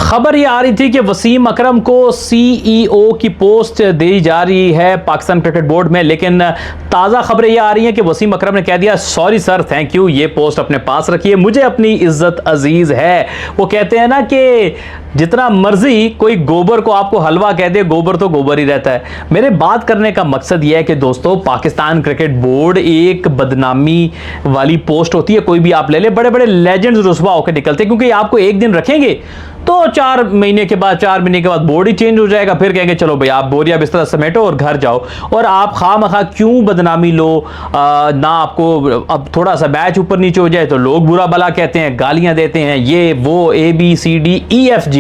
खबर ये आ रही थी कि वसीम अकरम को सीईओ की पोस्ट दी जा रही है पाकिस्तान क्रिकेट बोर्ड में, लेकिन ताज़ा खबरें ये आ रही हैं कि वसीम अकरम ने कह दिया सॉरी सर, थैंक यू, ये पोस्ट अपने पास रखिए, मुझे अपनी इज्जत अजीज है। वो कहते हैं ना कि जितना मर्जी कोई गोबर को आपको हलवा कह दे, गोबर तो गोबर ही रहता है। मेरे बात करने का मकसद यह है कि दोस्तों, पाकिस्तान क्रिकेट बोर्ड एक बदनामी वाली पोस्ट होती है, कोई भी आप ले ले, बड़े बड़े लेजेंड्स रुस्वा होकर निकलते हैं, क्योंकि आपको एक दिन रखेंगे तो 4 महीने के बाद बोर्ड ही चेंज हो जाएगा, फिर कहेंगे चलो भाई आप बोरिया बिस्तरा समेटो और घर जाओ। और आप खामखा क्यों बदनामी लो, ना आपको अब थोड़ा सा मैच ऊपर नीचे हो जाए तो लोग बुरा भला कहते हैं, गालियां देते हैं, ये वो ABCDEFG,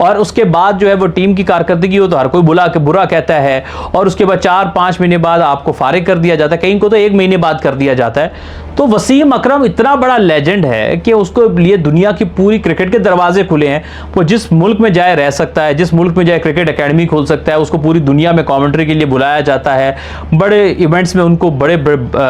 और उसके बाद जो है वो टीम की कारकर्दगी हो तो हर कोई बुरा कहता है, और उसके बाद 4-5 महीने बाद आपको फारिग कर दिया जाता है, कहीं को तो 1 महीने बाद कर दिया जाता है। तो वसीम अकरम इतना बड़ा लेजेंड है कि उसको लिए दुनिया की पूरी क्रिकेट के दरवाजे खुले हैं। वो जिस मुल्क में जाए रह सकता है, जिस मुल्क में जाए क्रिकेट एकेडमी खोल सकता है, उसको पूरी दुनिया में कमेंट्री के लिए बुलाया जाता है, बड़े इवेंट्स में उनको बड़े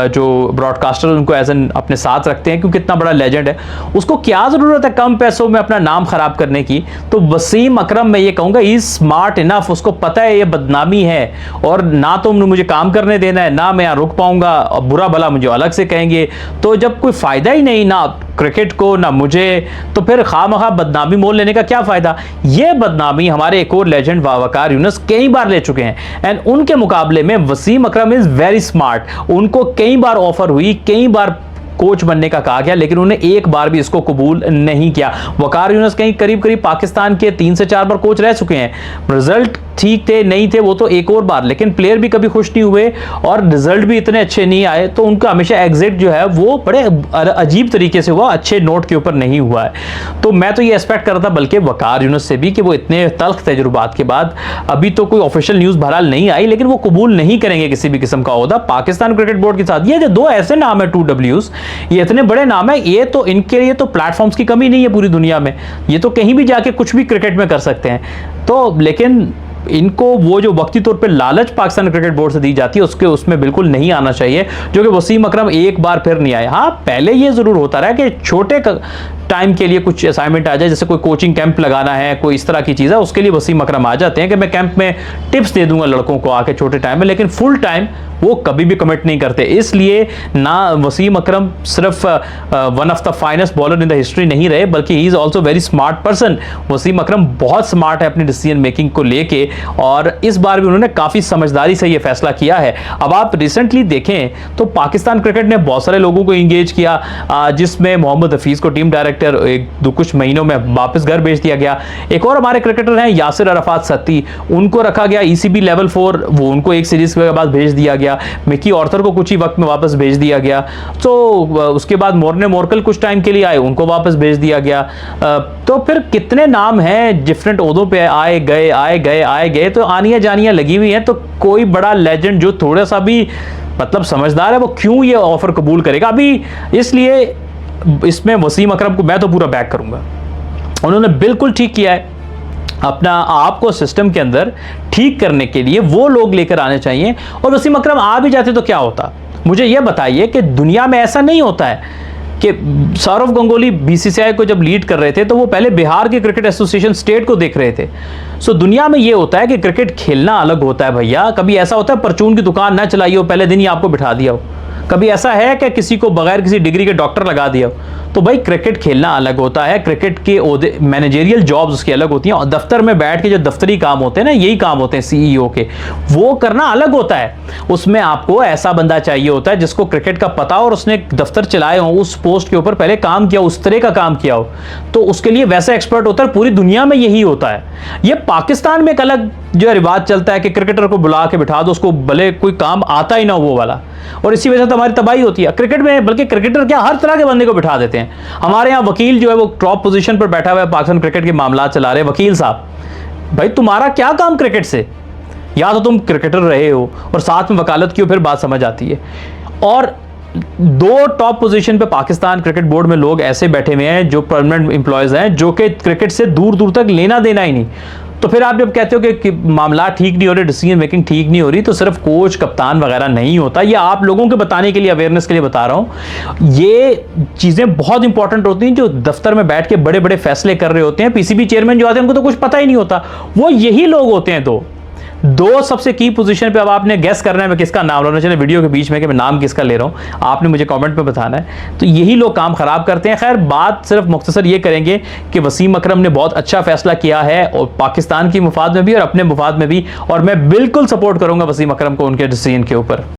जो ब्रॉडकास्टर उनको एज एन अपने साथ रखते हैं, क्योंकि इतना बड़ा लेजेंड है। उसको क्या जरूरत है कम पैसों में अपना नाम खराब करने की। तो वसीम अकरम मैं ये कहूंगा इज स्मार्ट इनफ, उसको पता है ये बदनामी है और ना तो मुझे काम करने देना है, ना मैं यहाँ रुक पाऊंगा, और बुरा भला मुझे अलग से कहेंगे, तो जब कोई फायदा ही नहीं ना क्रिकेट को ना मुझे, तो फिर खामखा बदनामी मोल लेने का क्या फायदा। ये बदनामी हमारे एक और लेजेंड वकार यूनुस कई बार ले चुके हैं, एंड उनके मुकाबले में वसीम अकरम इज वेरी स्मार्ट। उनको कई बार ऑफर हुई, कई बार कोच बनने का कहा गया, लेकिन उन्होंने एक बार भी इसको कबूल नहीं किया। वकार यूनुस कहीं करीब पाकिस्तान के 3 से 4 बार कोच रह चुके हैं, रिजल्ट ठीक थे नहीं थे वो तो एक और बार, लेकिन प्लेयर भी कभी खुश नहीं हुए और रिजल्ट भी इतने अच्छे नहीं आए, तो उनका हमेशा एग्जिट जो है वो बड़े अजीब तरीके से हुआ, अच्छे नोट के ऊपर नहीं हुआ है। तो मैं तो ये एक्सपेक्ट कर रहा था बल्कि वकार यूनुस से भी कि वो इतने तल्ख तजुर्बात के बाद, अभी तो कोई ऑफिशियल न्यूज बहरहाल नहीं आई, लेकिन वो कबूल नहीं करेंगे किसी भी किस्म का ओहदा पाकिस्तान क्रिकेट बोर्ड के साथ। ये जो 2 ऐसे नाम है 2Ws, ये इतने बड़े नाम है, ये तो इनके लिए तो प्लेटफॉर्म्स की कमी नहीं है पूरी दुनिया में, ये तो कहीं भी जाके कुछ भी क्रिकेट में कर सकते हैं। तो लेकिन इनको वो जो वक्ती तौर पे लालच पाकिस्तान क्रिकेट बोर्ड से दी जाती है उसमें बिल्कुल नहीं आना चाहिए, जो कि वसीम अकरम एक बार फिर नहीं आए। हाँ, पहले ये जरूर होता रहा कि छोटे टाइम के लिए कुछ असाइनमेंट आ जाए, जैसे कोई कोचिंग कैंप लगाना है, कोई इस तरह की चीज़ है, उसके लिए वसीम अकरम आ जाते हैं कि मैं कैंप में टिप्स दे दूंगा लड़कों को आके छोटे टाइम में, लेकिन फुल टाइम वो कभी भी कमिट नहीं करते। इसलिए ना वसीम अकरम सिर्फ one of the finest bowler in the history नहीं रहे, बल्कि he is also very smart person. Wasim Akram बहुत स्मार्ट है अपनी डिसीजन मेकिंग को लेके, और इस बार भी उन्होंने काफ़ी समझदारी से ये फैसला किया है। अब आप रिसेंटली देखें तो पाकिस्तान क्रिकेट ने बहुत सारे लोगों को इंगेज किया, जिसमें मोहम्मद हफीज़ को टीम डायरेक्टर कुछ महीनों में वापस घर भेज दिया गया। एक और हमारे क्रिकेटर हैं यासिर अराफात सत्ती, उनको रखा गया ECB लेवल 4, वो उनको एक सीरीज के बाद भेज दिया गया। मिकी ऑर्थर को कुछ ही वक्त में वापस भेज दिया गया। तो उसके बाद मोर्ने मोर्कल कुछ टाइम के लिए आए, उनको वापस भेज दिया गया। तो फिर कितने नाम हैं डिफरेंट ओहदों पे आए गए, तो आनियां जानियां लगी हुई हैं। तो कोई बड़ा लेजेंड जो थोड़ा सा भी मतलब समझदार है, वो क्यों ये ऑफर कबूल करेगा अभी। इसलिए इसमें वसीम अकरम को मैं तो पूरा बैक करूंगा, उन्होंने बिल्कुल ठीक किया है। अपना आपको सिस्टम के अंदर ठीक करने के लिए वो लोग लेकर आने चाहिए, और वसीम अकरम आ भी जाते तो क्या होता। मुझे यह बताइए कि दुनिया में ऐसा नहीं होता है कि सौरव गंगोली BCCI को जब लीड कर रहे थे तो वो पहले बिहार के क्रिकेट एसोसिएशन स्टेट को देख रहे थे। सो दुनिया में ये होता है कि क्रिकेट खेलना अलग होता है भैया। कभी ऐसा होता है परचून की दुकान ना चलाई हो, पहले दिन ही आपको बिठा दिया हो। कभी ऐसा है कि किसी को बगैर किसी डिग्री के डॉक्टर लगा दिया हो। तो भाई क्रिकेट खेलना अलग होता है, क्रिकेट के ओहदे मैनेजरियल जॉब्स उसकी अलग होती हैं, और दफ्तर में बैठ के जो दफ्तरी काम होते हैं ना, यही काम होते हैं CEO के, वो करना अलग होता है। उसमें आपको ऐसा बंदा चाहिए होता है जिसको क्रिकेट का पता हो और उसने दफ्तर चलाए हो, उस पोस्ट के ऊपर पहले काम किया, उस तरह का काम किया हो, तो उसके लिए वैसा एक्सपर्ट होता है। पूरी दुनिया में यही होता है। ये पाकिस्तान में एक अलग जो रिवाज चलता है कि क्रिकेटर को बुला के बिठा दो, उसको भले कोई काम आता ही ना वो वाला, और इसी वजह से हमारी तबाही होती है क्रिकेट में। बल्कि क्रिकेटर क्या, हर तरह के बंदे को बिठा देते हैं। हमारे यहाँ वकील जो है वो टॉप पोजीशन पर बैठा हुआ है, पाकिस्तान क्रिकेट के मामला चला रहे। वकील साहब, भाई तुम्हारा क्या काम क्रिकेट से? या तो तुम क्रिकेटर रहे हो और साथ में वकालत की हो, फिर बात समझ आती है। और 2 टॉप पोजीशन पे पाकिस्तान क्रिकेट बोर्ड में लोग ऐसे बैठे हुए हैं जो परमानेंट एम्प्लॉयज हैं, जो कि क्रिकेट से दूर दूर तक लेना देना ही नहीं। तो फिर आप जब कहते हो कि मामला ठीक नहीं हो रहे, डिसीजन मेकिंग ठीक नहीं हो रही, तो सिर्फ कोच कप्तान वगैरह नहीं होता। ये आप लोगों के बताने के लिए, अवेयरनेस के लिए बता रहा हूं। ये चीजें बहुत इंपॉर्टेंट होती हैं। जो दफ्तर में बैठ के बड़े बड़े फैसले कर रहे होते हैं, पीसीबी चेयरमैन जो आते हैं, उनको तो कुछ पता ही नहीं होता। वो यही लोग होते हैं। दो सबसे की पोजीशन पे अब आपने गेस करना है मैं किसका नाम लेना चाहिए वीडियो के बीच में कि मैं नाम किसका ले रहा हूं, आपने मुझे कमेंट में बताना है। तो यही लोग काम खराब करते हैं। खैर, बात सिर्फ मुख्तसर ये करेंगे कि वसीम अकरम ने बहुत अच्छा फैसला किया है, और पाकिस्तान की मुफाद में भी और अपने मुफाद में भी, और मैं बिल्कुल सपोर्ट करूंगा वसीम अकरम को उनके डिसीजन के ऊपर।